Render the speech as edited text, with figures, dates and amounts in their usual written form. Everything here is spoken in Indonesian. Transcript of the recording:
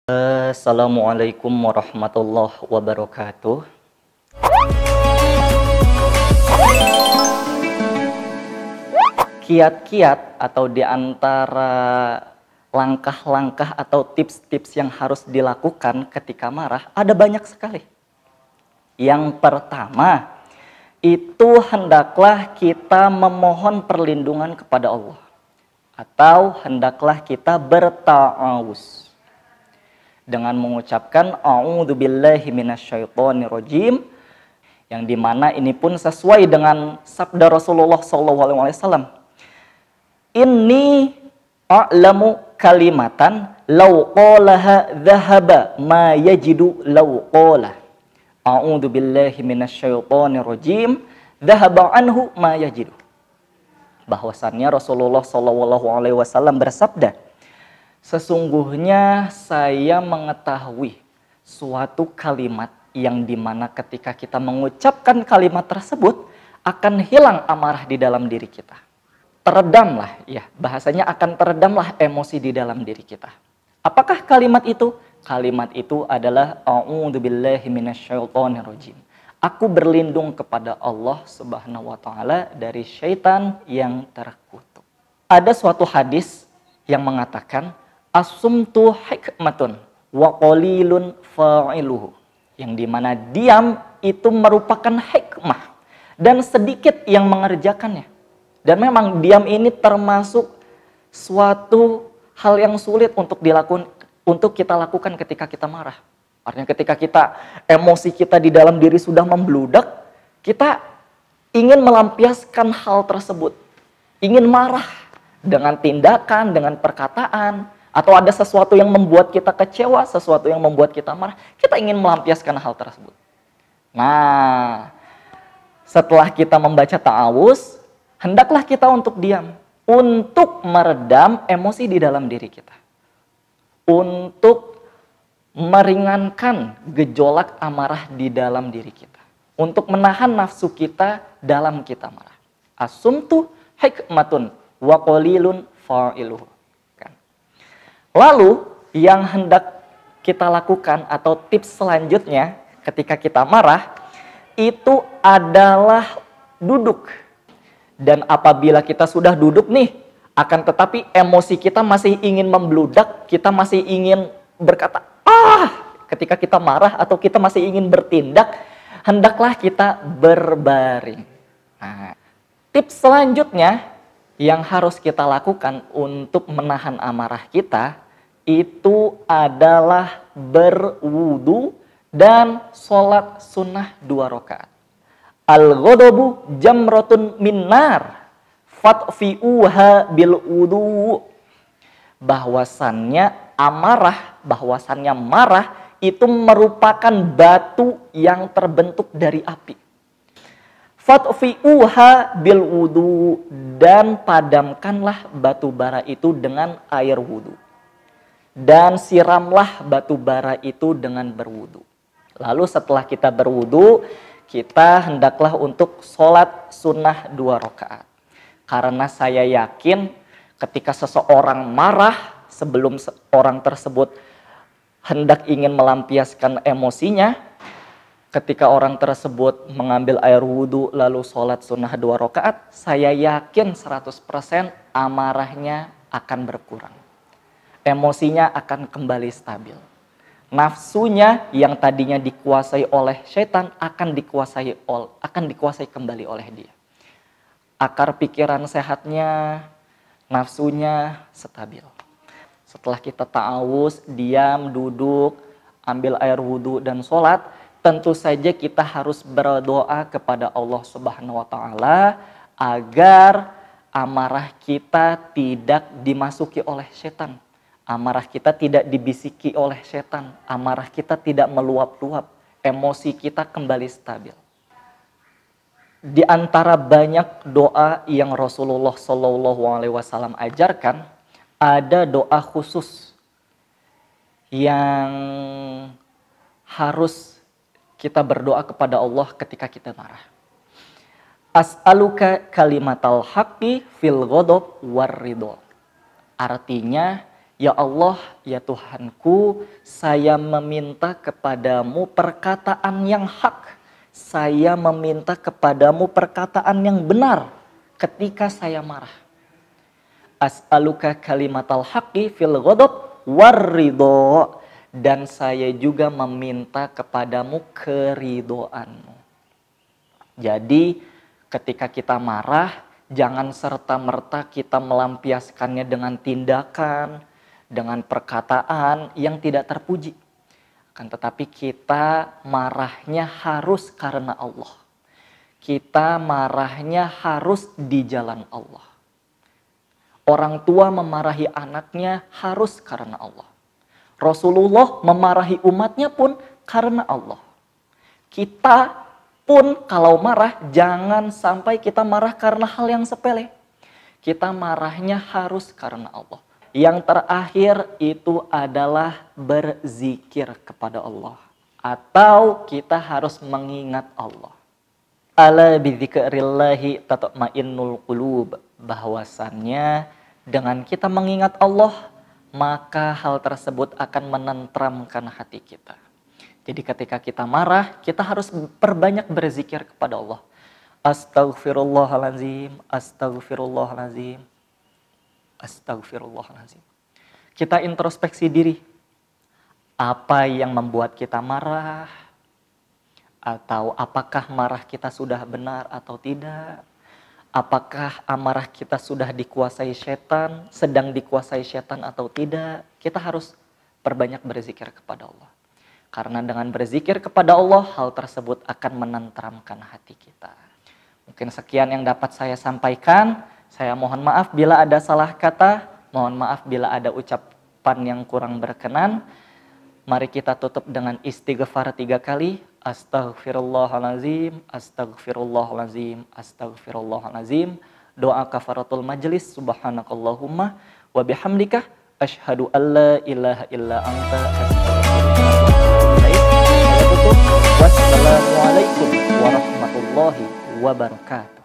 Assalamualaikum warahmatullahi wabarakatuh. Kiat-kiat atau di antara langkah-langkah atau tips-tips yang harus dilakukan ketika marah ada banyak sekali. Yang pertama, itu hendaklah kita memohon perlindungan kepada Allah. Atau hendaklah kita berta'awuz dengan mengucapkan a'udzubillahi minasyaitonirrajim, yang dimana ini pun sesuai dengan sabda Rasulullah SAW. Inni a'lamu kalimatan law qalaha dhahaba ma yajidu law qala. A'udzubillahi minasyaitonirrajim dhahaba anhu ma yajidu. Bahwasannya Rasulullah SAW bersabda, sesungguhnya saya mengetahui suatu kalimat yang dimana ketika kita mengucapkan kalimat tersebut akan hilang amarah di dalam diri kita. Teredamlah, ya bahasanya akan teredamlah emosi di dalam diri kita. Apakah kalimat itu? Kalimat itu adalah a'udzubillahi minasyaitonirrajim. Aku berlindung kepada Allah Subhanahu wa taala dari syaitan yang terkutuk. Ada suatu hadis yang mengatakan as-sumtu hikmatun wa qalilun fa'iluhu, yang dimana diam itu merupakan hikmah dan sedikit yang mengerjakannya. Dan memang diam ini termasuk suatu hal yang sulit untuk kita lakukan ketika kita marah. Artinya ketika emosi kita di dalam diri sudah membludak, kita ingin melampiaskan hal tersebut. Ingin marah dengan tindakan, dengan perkataan, atau ada sesuatu yang membuat kita kecewa, sesuatu yang membuat kita marah, kita ingin melampiaskan hal tersebut. Nah, setelah kita membaca ta'awuz, hendaklah kita untuk diam, untuk meredam emosi di dalam diri kita. Untuk meringankan gejolak amarah di dalam diri kita. Untuk menahan nafsu kita dalam kita marah. As-sumtu hikmatun wa qalilun fa'iluhu. Lalu yang hendak kita lakukan atau tips selanjutnya ketika kita marah itu adalah duduk. Dan apabila kita sudah duduk nih, akan tetapi emosi kita masih ingin membludak, kita masih ingin berkata ketika kita marah atau kita masih ingin bertindak, hendaklah kita berbaring. Nah, tips selanjutnya yang harus kita lakukan untuk menahan amarah kita itu adalah berwudu dan sholat sunnah 2 rakaat. Al-ghadabu jamratun minnar fatfi'uha bil wudu. Bahwasannya marah itu merupakan batu yang terbentuk dari api. Fatfi'uha bil wudu, dan padamkanlah batu bara itu dengan air wudu. Dan siramlah batu bara itu dengan berwudu. Lalu setelah kita berwudu, kita hendaklah untuk sholat sunnah 2 rakaat. Karena saya yakin ketika seseorang marah, sebelum orang tersebut hendak ingin melampiaskan emosinya, ketika orang tersebut mengambil air wudhu lalu sholat sunnah 2 rakaat, saya yakin 100% amarahnya akan berkurang. Emosinya akan kembali stabil. Nafsunya yang tadinya dikuasai oleh syaitan akan dikuasai kembali oleh dia. Akar pikiran sehatnya, nafsunya stabil. Setelah kita ta'awuz, diam, duduk, ambil air wudhu dan sholat, tentu saja kita harus berdoa kepada Allah Subhanahu wa taala agar amarah kita tidak dimasuki oleh syaitan. Amarah kita tidak dibisiki oleh syaitan. Amarah kita tidak meluap-luap. Emosi kita kembali stabil. Di antara banyak doa yang Rasulullah SAW ajarkan, ada doa khusus yang harus kita berdoa kepada Allah ketika kita marah. As'aluka kalimatal haqqi fil ghadab war ridho. Artinya, Ya Allah, ya Tuhanku, saya meminta kepadamu perkataan yang hak. Saya meminta kepadamu perkataan yang benar ketika saya marah. As'aluka kalimatal haqqi fil ghadab warridho. Dan saya juga meminta kepadamu keridoanmu. Jadi ketika kita marah, jangan serta-merta kita melampiaskannya dengan tindakan, dengan perkataan yang tidak terpuji. Akan tetapi kita marahnya harus karena Allah. Kita marahnya harus di jalan Allah. Orang tua memarahi anaknya harus karena Allah. Rasulullah memarahi umatnya pun karena Allah. Kita pun kalau marah, jangan sampai kita marah karena hal yang sepele. Kita marahnya harus karena Allah. Yang terakhir itu adalah berzikir kepada Allah. Atau kita harus mengingat Allah. Ala bidzikrillahi tatma'innul qulub. Bahwasannya dengan kita mengingat Allah, maka hal tersebut akan menenteramkan hati kita. Jadi ketika kita marah, kita harus perbanyak berzikir kepada Allah. Astaghfirullahaladzim, astaghfirullahaladzim, astaghfirullahaladzim. Kita introspeksi diri. Apa yang membuat kita marah? Atau apakah marah kita sudah benar atau tidak? Apakah amarah kita sudah dikuasai setan, sedang dikuasai setan atau tidak? Kita harus perbanyak berzikir kepada Allah. Karena dengan berzikir kepada Allah, hal tersebut akan menenteramkan hati kita. Mungkin sekian yang dapat saya sampaikan. Saya mohon maaf bila ada salah kata. Mohon maaf bila ada ucapan yang kurang berkenan. Mari kita tutup dengan istighfar 3 kali. Astaghfirullahalazim, astaghfirullahalazim, astaghfirullahalazim. Doa kafaratul majlis. Subhanakallahumma wa bihamdika asyhadu an la ilaha illa anta astaghfiruka. Wassalamualaikum warahmatullahi wabarakatuh.